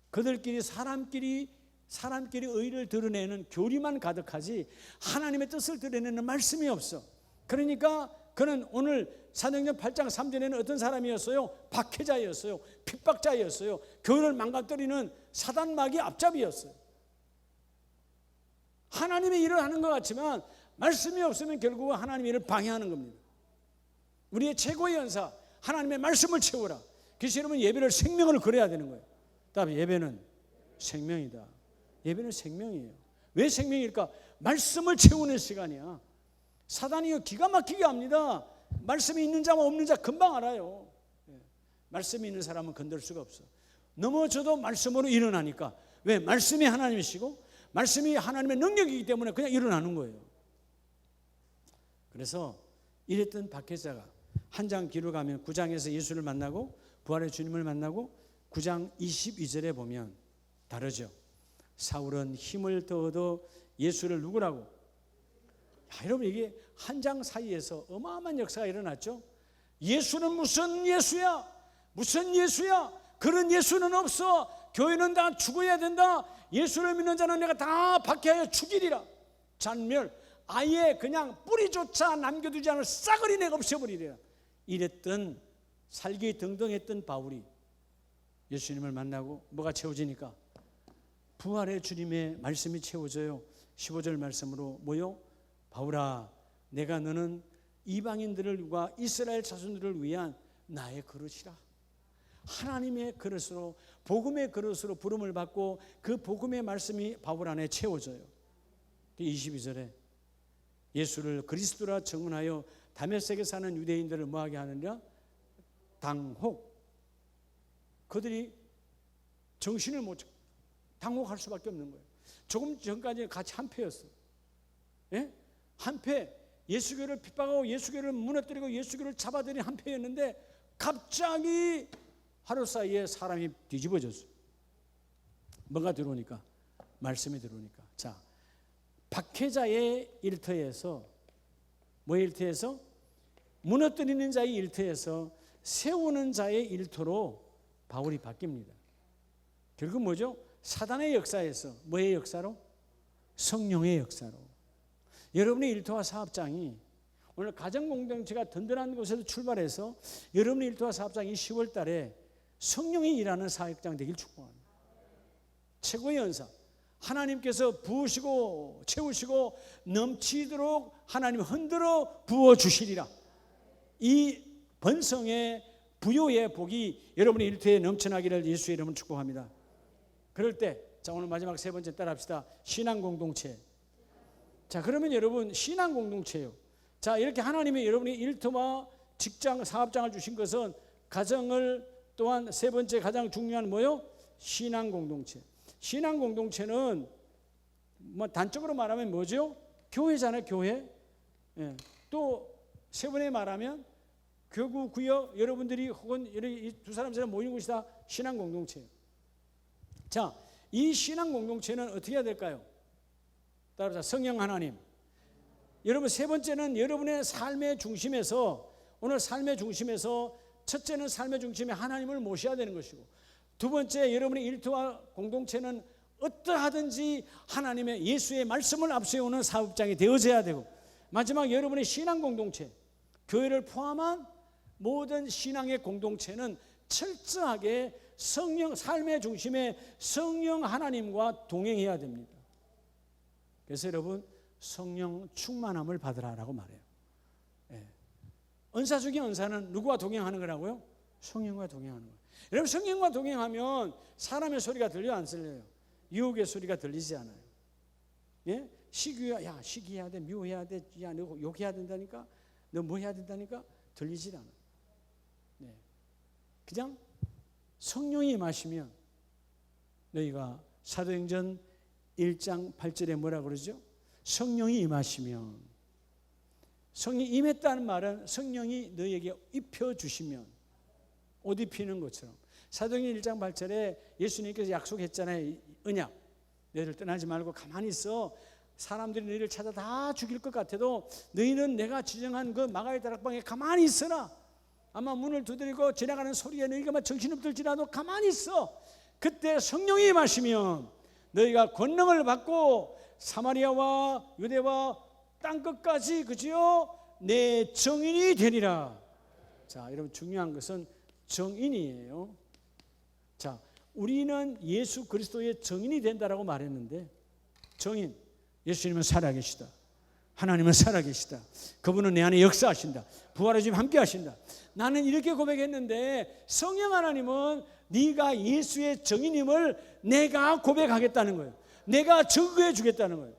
그들끼리 사람끼리 의를 드러내는 교리만 가득하지 하나님의 뜻을 드러내는 말씀이 없어. 그러니까 그는 오늘 사도행전 8장 3절에는 어떤 사람이었어요? 박해자였어요. 핍박자였어요. 교회를 망가뜨리는 사단마귀 앞잡이였어요. 하나님의 일을 하는 것 같지만 말씀이 없으면 결국은 하나님의 일을 방해하는 겁니다. 우리의 최고의 연사 하나님의 말씀을 채우라. 그래서 여러분 예배를 생명으로 그려야 되는 거예요. 다음에 예배는 생명이다. 예배는 생명이에요. 왜 생명일까? 말씀을 채우는 시간이야. 사단이 기가 막히게 합니다. 말씀이 있는 자와 없는 자 금방 알아요. 말씀이 있는 사람은 건들 수가 없어. 넘어져도 말씀으로 일어나니까. 왜? 말씀이 하나님이시고 말씀이 하나님의 능력이기 때문에 그냥 일어나는 거예요. 그래서 이랬던 박해자가 한 장 뒤로 가면 9장에서 예수를 만나고 부활의 주님을 만나고 9장 22절에 보면 다르죠. 사울은 힘을 더 얻어 예수를 누구라고? 여러분 이게 한 장 사이에서 어마어마한 역사가 일어났죠. 예수는 무슨 예수야? 무슨 예수야? 그런 예수는 없어. 교회는 다 죽어야 된다. 예수를 믿는 자는 내가 다 박해하여 죽이리라. 잔멸, 아예 그냥 뿌리조차 남겨두지 않을 싸그리 내가 없애버리리라. 이랬던 살기 등등했던 바울이 예수님을 만나고 뭐가 채워지니까 부활의 주님의 말씀이 채워져요. 15절 말씀으로 뭐요? 바울아, 내가 너는 이방인들과 이스라엘 자손들을 위한 나의 그릇이라. 하나님의 그릇으로, 복음의 그릇으로 부름을 받고 그 복음의 말씀이 바울 안에 채워져요. 22절에 예수를 그리스도라 증언하여 다메섹에 사는 유대인들을 뭐하게 하느냐? 당혹. 그들이 정신을 못 차려 당혹할 수밖에 없는 거예요. 조금 전까지 같이 한패였어요. 예? 한패. 예수교를 핍박하고 예수교를 무너뜨리고 예수교를 잡아들인 한패였는데 갑자기 하루 사이에 사람이 뒤집어졌어요. 뭐가 들어오니까? 말씀이 들어오니까. 자, 박해자의 일터에서 뭐의 일터에서? 무너뜨리는 자의 일터에서 세우는 자의 일터로 바울이 바뀝니다. 결국 뭐죠? 사단의 역사에서 뭐의 역사로? 성령의 역사로. 여러분의 일터와 사업장이 오늘 가정공동체가 든든한 곳에서 출발해서 여러분의 일터와 사업장이 10월 달에 성령이 일하는 사역장 되길 축복합니다. 최고의 연사, 하나님께서 부으시고 채우시고 넘치도록 하나님 흔들어 부어주시리라. 이 번성의 부요의 복이 여러분의 일터에 넘쳐나기를 예수의 이름으로 축복합니다. 그럴 때, 자, 오늘 마지막 세 번째 따라합시다. 신앙공동체. 자, 그러면 여러분 신앙공동체예요. 자, 이렇게 하나님이 여러분의 일터와 직장, 사업장을 주신 것은 가정을, 또한 세 번째 가장 중요한 뭐요? 신앙공동체. 신앙공동체는 뭐 단적으로 말하면 뭐죠? 교회잖아요, 교회. 예. 또 세 번에 말하면 교구, 구역, 여러분들이 혹은 이 두 사람처럼 모이는 곳이 다 신앙공동체예요. 자, 이 신앙공동체는 어떻게 해야 될까요? 따라서 성령 하나님. 여러분 세 번째는 여러분의 삶의 중심에서, 오늘 삶의 중심에서 첫째는 삶의 중심에 하나님을 모셔야 되는 것이고, 두 번째 여러분의 일터와 공동체는 어떠하든지 하나님의 예수의 말씀을 앞세우는 사업장이 되어져야 되고, 마지막 여러분의 신앙공동체, 교회를 포함한 모든 신앙의 공동체는 철저하게 성령, 삶의 중심에 성령 하나님과 동행해야 됩니다. 그래서 여러분 성령 충만함을 받으라라고 말해요. 예. 은사 중에 은사는 누구와 동행하는 거라고요? 성령과 동행하는 거예요. 여러분 성령과 동행하면 사람의 소리가 들려요, 안 들려요? 유혹의 소리가 들리지 않아요. 예? 시기야, 야 시기해야 돼, 미워해야 돼, 야 너 욕해야 된다니까, 너 뭐 해야 된다니까, 들리질 않아요. 네. 그냥 성령이 임하시면, 너희가 사도행전 1장 8절에 뭐라 그러죠? 성령이 임하시면, 성령이 임했다는 말은 성령이 너희에게 입혀주시면, 옷 입히는 것처럼. 사도행전 1장 8절에 예수님께서 약속했잖아요. 언약, 너희를 떠나지 말고 가만히 있어. 사람들이 너희를 찾아 다 죽일 것 같아도 너희는 내가 지정한 그 마가의 다락방에 가만히 있어라. 아마 문을 두드리고 지나가는 소리에 너희가 막 정신없을지라도 가만히 있어. 그때 성령이 임하시면 너희가 권능을 받고 사마리아와 유대와 땅끝까지, 그지요? 내 증인이 되리라. 자, 여러분 중요한 것은 증인이에요. 자, 우리는 예수 그리스도의 증인이 된다라고 말했는데, 증인, 예수님은 살아계시다. 하나님은 살아계시다. 그분은 내 안에 역사하신다. 부활의 주님 함께 하신다. 나는 이렇게 고백했는데 성령 하나님은 네가 예수의 증인임을 내가 고백하겠다는 거예요. 내가 증거해 주겠다는 거예요.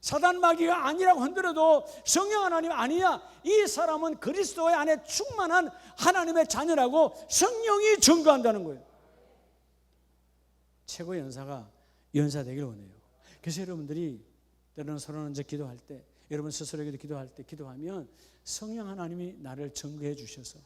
사단 마귀가 아니라고 흔들어도 성령 하나님 아니야, 이 사람은 그리스도의 안에 충만한 하나님의 자녀라고 성령이 증거한다는 거예요. 최고의 연사가 연사 되길 원해요. 그래서 여러분들이 때로는 서로 먼저 기도할 때, 여러분 스스로에게도 기도할 때 기도하면 성령 하나님이 나를 증거해 주셔서,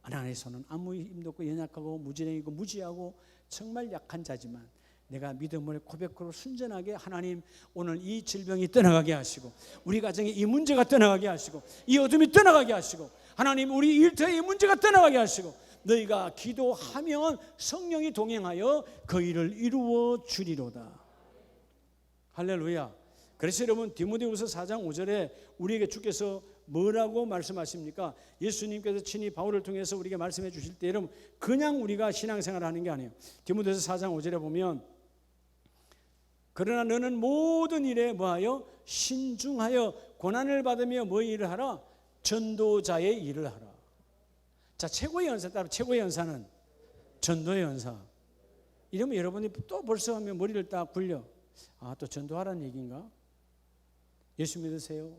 나에서는 아무 힘도 없고 연약하고 무지랭이고 무지하고 정말 약한 자지만 내가 믿음을 고백으로 순전하게, 하나님 오늘 이 질병이 떠나가게 하시고, 우리 가정에 이 문제가 떠나가게 하시고, 이 어둠이 떠나가게 하시고, 하나님 우리 일터에 이 문제가 떠나가게 하시고, 너희가 기도하면 성령이 동행하여 그 일을 이루어 주리로다. 할렐루야. 그래서 여러분 디모데후서 4장 5절에 우리에게 주께서 뭐라고 말씀하십니까? 예수님께서 친히 바울을 통해서 우리에게 말씀해 주실 때 여러분 그냥 우리가 신앙생활을 하는 게 아니에요. 디모데후서 4장 5절에 보면 그러나 너는 모든 일에 뭐하여 신중하여 고난을 받으며 뭐 일을 하라? 전도자의 일을 하라. 자, 최고의 연사 따로 최고의 연사는 전도의 연사. 이러면 여러분이 또 벌써 하면 머리를 딱 굴려. 아, 또 전도하라는 얘기인가? 예수 믿으세요?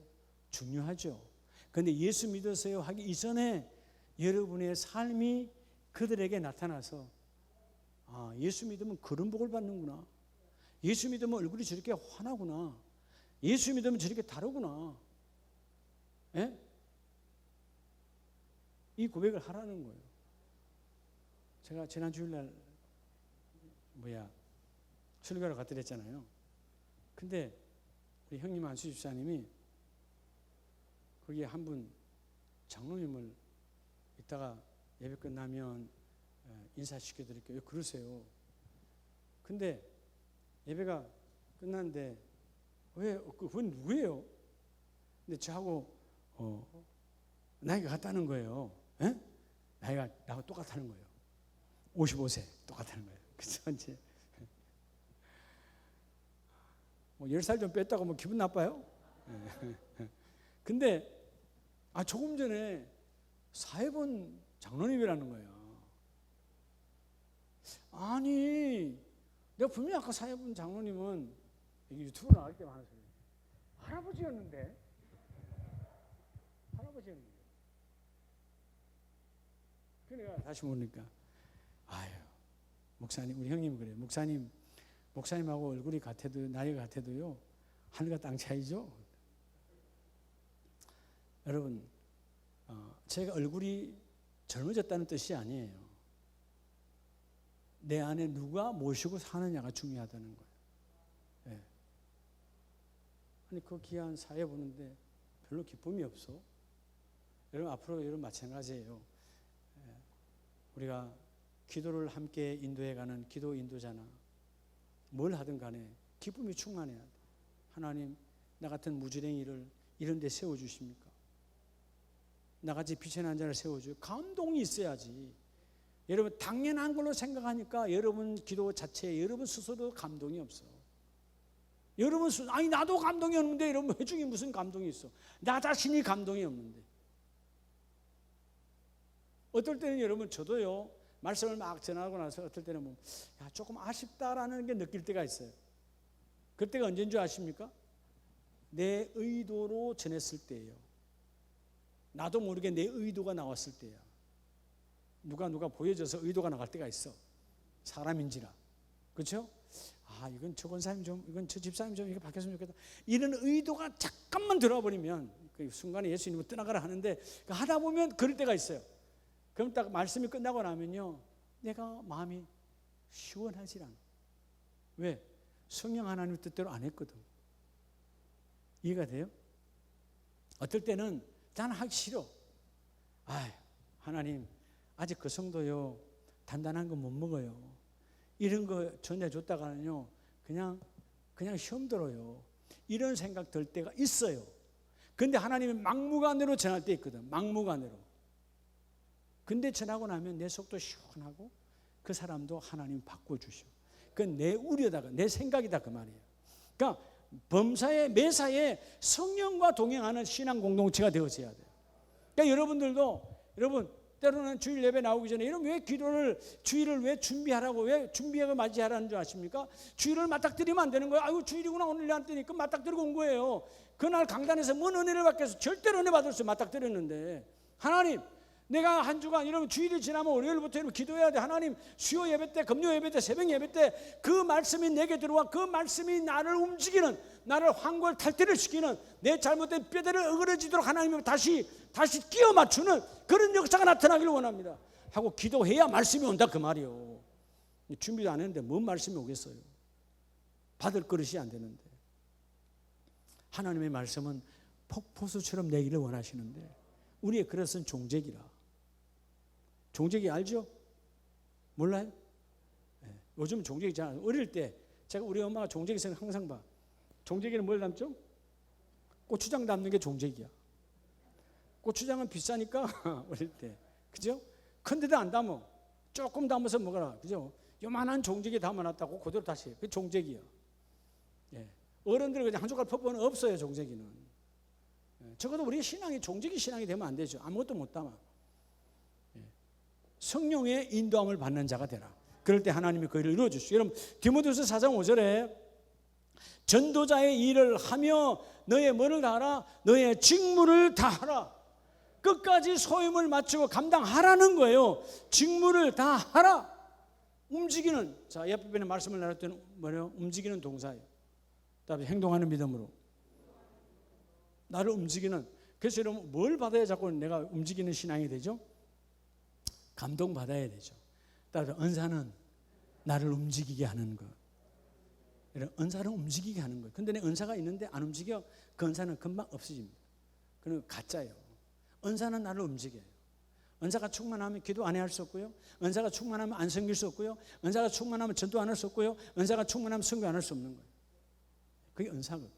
중요하죠. 그런데 예수 믿으세요 하기 이전에 여러분의 삶이 그들에게 나타나서 아, 예수 믿으면 그런 복을 받는구나. 예수 믿으면 얼굴이 저렇게 환하구나. 예수 믿으면 저렇게 다르구나. 예? 이 고백을 하라는 거예요. 제가 지난 주일날 설교를 갔다 그랬잖아요. 근데 우리 형님 안수 집사님이 거기에 한 분 장로님을 이따가 예배 끝나면 인사시켜 드릴게요. 왜 그러세요? 근데 예배가 끝났는데 그분 누구예요? 근데 저하고 나이가 같다는 거예요. 에? 나이가 나하고 똑같다는 거예요. 55세 똑같다는 거예요. 그래서 이제 뭐 10살 좀 뺐다고 뭐 기분 나빠요? 근데 조금 전에 사회본 장로님이라는 거예요. 아니 내가 분명히 아까 사회본 장로님은 유튜브 나갈 때 하는 소리 할아버지였는데 그러니까 다시 보니까 아유 목사님 우리 형님 그래요. 목사님하고 얼굴이 같아도 나이가 같아도요 하늘과 땅 차이죠. 여러분 제가 얼굴이 젊어졌다는 뜻이 아니에요. 내 안에 누가 모시고 사느냐가 중요하다는 거예요. 네. 아니 그 귀한 사회 보는데 별로 기쁨이 없어. 여러분 앞으로 여러분 마찬가지예요. 우리가 기도를 함께 인도해가는 기도 인도자나 뭘 하든 간에 기쁨이 충만해야 돼. 하나님 나 같은 무지랭이를 이런 데 세워주십니까? 나같이 빛의 난 자를 세워줘요. 감동이 있어야지. 여러분 당연한 걸로 생각하니까 여러분 기도 자체에 여러분 스스로 감동이 없어. 여러분 아니 나도 감동이 없는데 여러분 회중이 무슨 감동이 있어? 나 자신이 감동이 없는데. 어떨 때는 여러분 저도요 말씀을 막 전하고 나서 어떨 때는 뭐 조금 아쉽다라는 게 느낄 때가 있어요. 그때가 언제인 줄 아십니까? 내 의도로 전했을 때예요. 나도 모르게 내 의도가 나왔을 때야. 누가 보여줘서 의도가 나갈 때가 있어. 사람인지라. 그렇죠? 이건 저 권사님 좀, 이건 저 집사님 좀 이렇게 바뀌었으면 좋겠다. 이런 의도가 잠깐만 들어와 버리면 그 순간에 예수님은 떠나가라 하는데 하다 보면 그럴 때가 있어요. 그럼 딱 말씀이 끝나고 나면요 내가 마음이 시원하지 않아. 왜? 성령 하나님 뜻대로 안 했거든. 이해가 돼요? 어떨 때는 나는 하기 싫어. 하나님 아직 그 정도요 단단한 거 못 먹어요. 이런 거 전해줬다가는요 그냥 시험 들어요. 이런 생각 들 때가 있어요. 근데 하나님이 막무가내로 전할 때 있거든. 막무가내로. 근데 전하고 나면 내 속도 시원하고 그 사람도 하나님 바꿔주셔. 그건 내 우려다가 내 생각이다 그 말이에요. 그러니까 범사에 매사에 성령과 동행하는 신앙 공동체가 되어져야 돼요. 그러니까 여러분 때로는 주일 예배 나오기 전에 여러분 왜 주일을 왜 준비하라고 왜 준비하고 맞이하라는 줄 아십니까? 주일을 맞닥뜨리면 안 되는 거예요. 아이고 주일이구나 오늘 안 뜨니까 맞닥뜨리고 온 거예요. 그날 강단에서 뭔 은혜를 받겠어? 절대로 은혜 받을 수 맞닥뜨렸는데 하나님 내가 한 주간 여러분 주일이 지나면 월요일부터 여러분 기도해야 돼. 하나님 수요 예배 때 금요 예배 때 새벽 예배 때 그 말씀이 내게 들어와 그 말씀이 나를 움직이는 나를 황골 탈퇴를 시키는 내 잘못된 뼈대를 어그러지도록 하나님이 다시 끼워 맞추는 그런 역사가 나타나기를 원합니다 하고 기도해야 말씀이 온다 그 말이요. 준비도 안 했는데 뭔 말씀이 오겠어요? 받을 그릇이 안 되는데. 하나님의 말씀은 폭포수처럼 내기를 원하시는데 우리의 그릇은 종재기라. 종재기 알죠? 몰라요? 네. 요즘 종재기 잘 어릴 때 제가 우리 엄마가 종재기 생각 항상 봐. 종재기는 뭘 담죠? 고추장 담는 게 종재기야. 고추장은 비싸니까 어릴 때, 그죠? 큰데도 안 담어. 조금 담아서 먹어라, 그죠? 요만한 종재기 담아놨다고 그대로 다시 해. 그 종재기야. 예. 어른들 그냥 한 숟갈 퍼부으면 없어요, 종재기는. 예. 적어도 우리 신앙이 종재기 신앙이 되면 안 되죠. 아무것도 못 담아. 예. 성령의 인도함을 받는 자가 되라. 그럴 때 하나님이 그 일을 이루어주시오. 여러분 디모데후서 4장 5절에 전도자의 일을 하며 너의 뭐를 다하라? 너의 직무를 다하라. 끝까지 소임을 마치고 감당하라는 거예요. 직무를 다하라. 움직이는, 자 옆에 말씀을 나눴더니 뭐예요? 움직이는 동사예요. 그다음에 행동하는 믿음으로 나를 움직이는. 그래서 여러분 뭘 받아야 자꾸 내가 움직이는 신앙이 되죠? 감동 받아야 되죠. 따라서 은사는 나를 움직이게 하는 것. 은사는 움직이게 하는 거예요. 근데 내 은사가 있는데 안 움직여? 그 은사는 금방 없어집니다. 그건 가짜예요. 은사는 나를 움직여요. 은사가 충만하면 기도 안 해야 할 수 없고요. 은사가 충만하면 안 섬길 수 없고요. 은사가 충만하면 전도 안 할 수 없고요. 은사가 충만하면 선교 안 할 수 없는 거예요. 그게 은사거든요.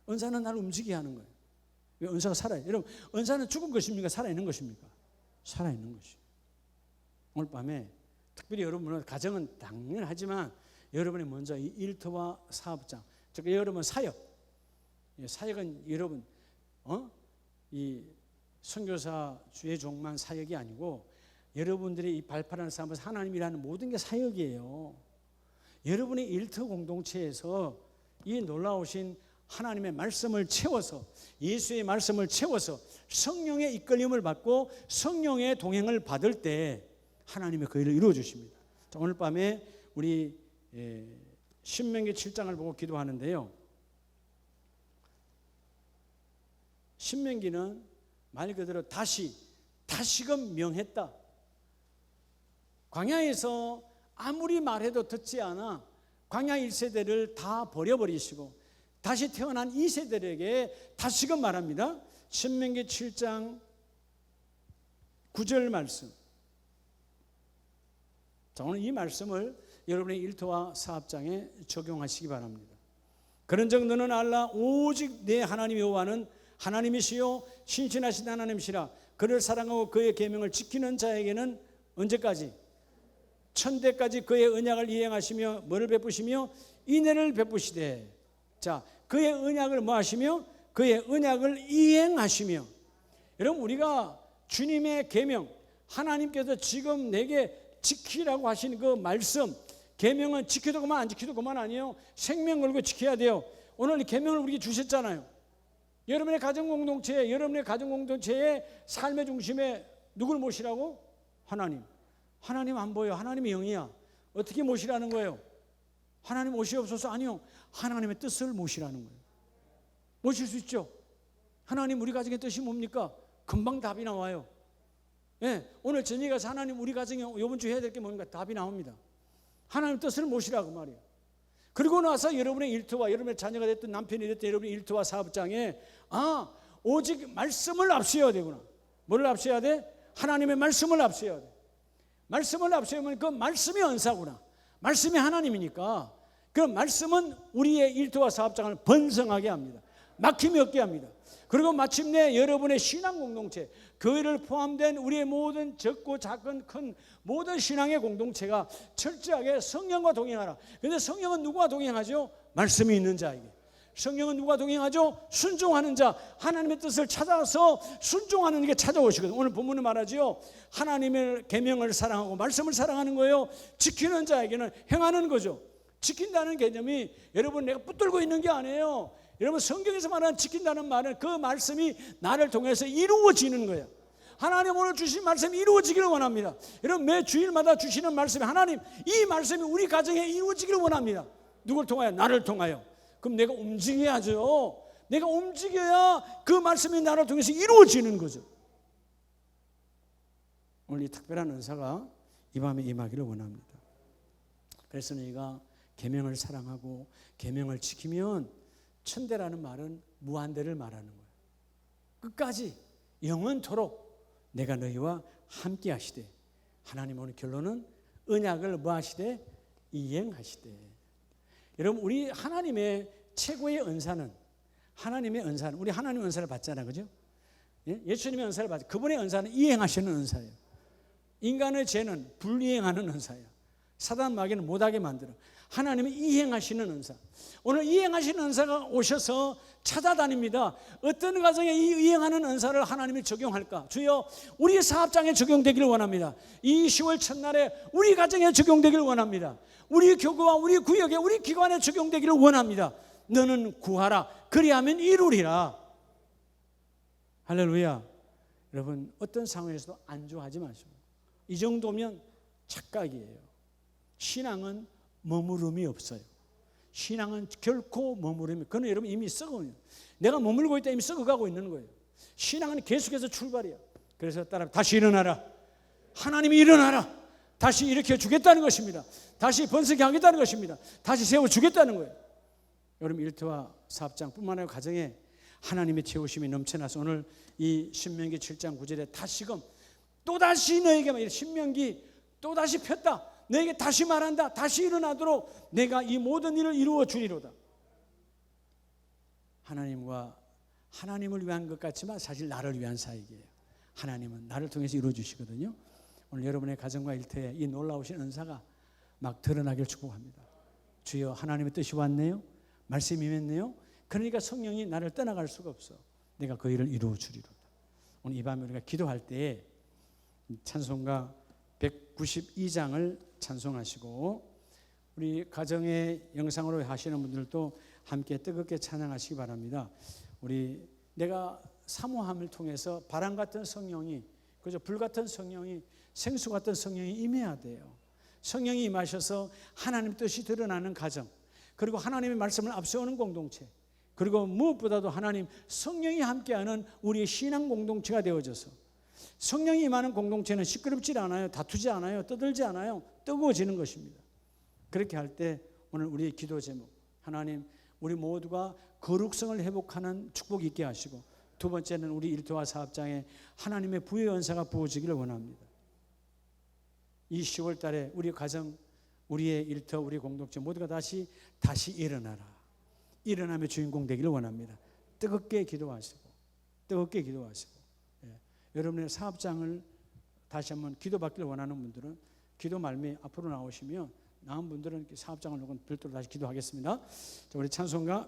은사는 나를 움직이게 하는 거예요. 은사가 살아요. 여러분 은사는 죽은 것입니까? 살아있는 것입니까? 살아있는 것이에요. 오늘 밤에 특별히 여러분은 가정은 당연하지만 여러분이 먼저 이 일터와 사업장, 즉 여러분 사역, 사역은 여러분 이 선교사 주의 종만 사역이 아니고 여러분들이 이 발판하는 삶은 하나님이라는 모든 게 사역이에요. 여러분의 일터 공동체에서 이 놀라우신 하나님의 말씀을 채워서 예수의 말씀을 채워서 성령의 이끌림을 받고 성령의 동행을 받을 때 하나님의 그 일을 이루어 주십니다. 자, 오늘 밤에 우리 신명기 7장을 보고 기도하는데요. 신명기는 말 그대로 다시금 명했다. 광야에서 아무리 말해도 듣지 않아 광야 1세대를 다 버려버리시고 다시 태어난 2세대에게 다시금 말합니다. 신명기 7장 9절 말씀. 자, 오늘 이 말씀을 여러분의 일터와 사업장에 적용하시기 바랍니다. 그런즉 너는 알라 오직 내 하나님 여호와는 하나님이시요 신실하신 하나님이시라. 그를 사랑하고 그의 계명을 지키는 자에게는 언제까지? 천대까지 그의 언약을 이행하시며 뭐를 베푸시며 인애를 베푸시되. 자, 그의 언약을 뭐 하시며? 그의 언약을 이행하시며. 여러분 우리가 주님의 계명, 하나님께서 지금 내게 지키라고 하신 그 말씀, 계명은 지켜도 그만 안 지켜도 그만 아니에요. 생명 걸고 지켜야 돼요. 오늘 이 계명을 우리에게 주셨잖아요. 여러분의 가정공동체의 삶의 중심에 누굴 모시라고? 하나님. 하나님 안 보여. 하나님이 영이야. 어떻게 모시라는 거예요? 하나님 오시옵소서. 아니요. 하나님의 뜻을 모시라는 거예요. 모실 수 있죠. 하나님 우리 가정의 뜻이 뭡니까? 금방 답이 나와요. 예, 오늘 저녁에 가서 하나님 우리 가정에 이번 주 해야 될 게 뭡니까? 답이 나옵니다. 하나님 뜻을 모시라고 말이에요. 그리고 나서 여러분의 일터와 여러분의 자녀가 됐든 남편이 됐든 여러분의 일터와 사업장에 오직 말씀을 앞세워야 되구나. 뭐를 앞세워야 돼? 하나님의 말씀을 앞세워야 돼. 말씀을 앞세우면 그 말씀이 은사구나. 말씀이 하나님이니까 그 말씀은 우리의 일터와 사업장을 번성하게 합니다. 막힘이 없게 합니다. 그리고 마침내 여러분의 신앙 공동체, 교회를 포함된 우리의 모든 적고 작은 큰 모든 신앙의 공동체가 철저하게 성령과 동행하라. 그런데 성령은 누구와 동행하죠? 말씀이 있는 자에게. 성령은 누가 동행하죠? 순종하는 자. 하나님의 뜻을 찾아서 순종하는 게 찾아오시거든요. 오늘 본문은 말하죠. 하나님의 계명을 사랑하고 말씀을 사랑하는 거예요. 지키는 자에게는 행하는 거죠. 지킨다는 개념이 여러분 내가 붙들고 있는 게 아니에요. 여러분 성경에서 말하는 지킨다는 말은 그 말씀이 나를 통해서 이루어지는 거예요. 하나님 오늘 주신 말씀이 이루어지기를 원합니다. 여러분 매 주일마다 주시는 말씀이 하나님 이 말씀이 우리 가정에 이루어지기를 원합니다. 누굴 통하여? 나를 통하여. 그럼 내가 움직여야죠. 내가 움직여야 그 말씀이 나를 통해서 이루어지는 거죠. 오늘 이 특별한 은사가 이 밤에 임하기를 원합니다. 그래서 너희가 계명을 사랑하고 계명을 지키면 천대라는 말은 무한대를 말하는 거예요. 끝까지 영원토록 내가 너희와 함께 하시되. 하나님 오늘 결론은 언약을 뭐 하시되? 이행하시되. 여러분 우리 하나님의 최고의 은사는 하나님의 은사는 우리 하나님의 은사를 받잖아요, 그죠? 예수님의 은사를 받죠. 그분의 은사는 이행하시는 은사예요. 인간의 죄는 불이행하는 은사예요. 사단 마귀는 못하게 만들어. 하나님이 이행하시는 은사. 오늘 이행하시는 은사가 오셔서 찾아다닙니다. 어떤 가정에 이 이행하는 은사를 하나님이 적용할까? 주여, 우리 사업장에 적용되기를 원합니다. 이 10월 첫날에 우리 가정에 적용되기를 원합니다. 우리 교구와 우리 구역에 우리 기관에 적용되기를 원합니다. 너는 구하라. 그리하면 이루리라. 할렐루야. 여러분, 어떤 상황에서도 안주하지 마시고, 이 정도면 착각이에요. 신앙은 머무름이 없어요. 신앙은 결코 머무름이, 그건 여러분 이미 썩어요. 내가 머물고 있다 이미 썩어가고 있는 거예요. 신앙은 계속해서 출발이야. 그래서 따라 다시 일어나라. 하나님이 일어나라. 다시 일으켜 주겠다는 것입니다. 다시 번성케 하겠다는 것입니다. 다시 세워주겠다는 거예요. 여러분, 일터와 사업장뿐만 아니라 가정에 하나님의 채우심이 넘쳐나서 오늘 이 신명기 7장 9절에 다시금 또다시 너에게 신명기 또다시 폈다. 너에게 다시 말한다. 다시 일어나도록 내가 이 모든 일을 이루어 주리로다. 하나님과 하나님을 위한 것 같지만 사실 나를 위한 사역이에요. 하나님은 나를 통해서 이루어 주시거든요. 오늘 여러분의 가정과 일터에 이 놀라우신 은사가 막 드러나길 축복합니다. 주여, 하나님의 뜻이 왔네요. 말씀이 임했네요. 그러니까 성령이 나를 떠나갈 수가 없어. 내가 그 일을 이루어 주리로다. 오늘 이 밤에 우리가 기도할 때에 찬송가 192장을 찬송하시고, 우리 가정의 영상으로 하시는 분들도 함께 뜨겁게 찬양하시기 바랍니다. 우리 내가 사모함을 통해서 바람 같은 성령이, 그죠? 불 같은 성령이, 생수 같은 성령이 임해야 돼요. 성령이 임하셔서 하나님 뜻이 드러나는 가정, 그리고 하나님의 말씀을 앞세우는 공동체, 그리고 무엇보다도 하나님 성령이 함께하는 우리의 신앙 공동체가 되어져서, 성령이 임하는 공동체는 시끄럽지 않아요. 다투지 않아요. 떠들지 않아요. 뜨거워지는 것입니다. 그렇게 할 때 오늘 우리의 기도 제목, 하나님 우리 모두가 거룩성을 회복하는 축복이 있게 하시고, 두 번째는 우리 일터와 사업장에 하나님의 부의 은사가 부어지기를 원합니다. 이 10월 달에 우리 가정, 우리의 일터, 우리 공동체 모두가 다시 일어나라. 일어나며 주인공 되기를 원합니다. 뜨겁게 기도하시고, 뜨겁게 기도하시고, 여러분의 사업장을 다시 한번 기도받기를 원하는 분들은 기도 말미 앞으로 나오시면, 나은 분들은 사업장을 놓고 별도로 다시 기도하겠습니다. 자, 우리 찬송가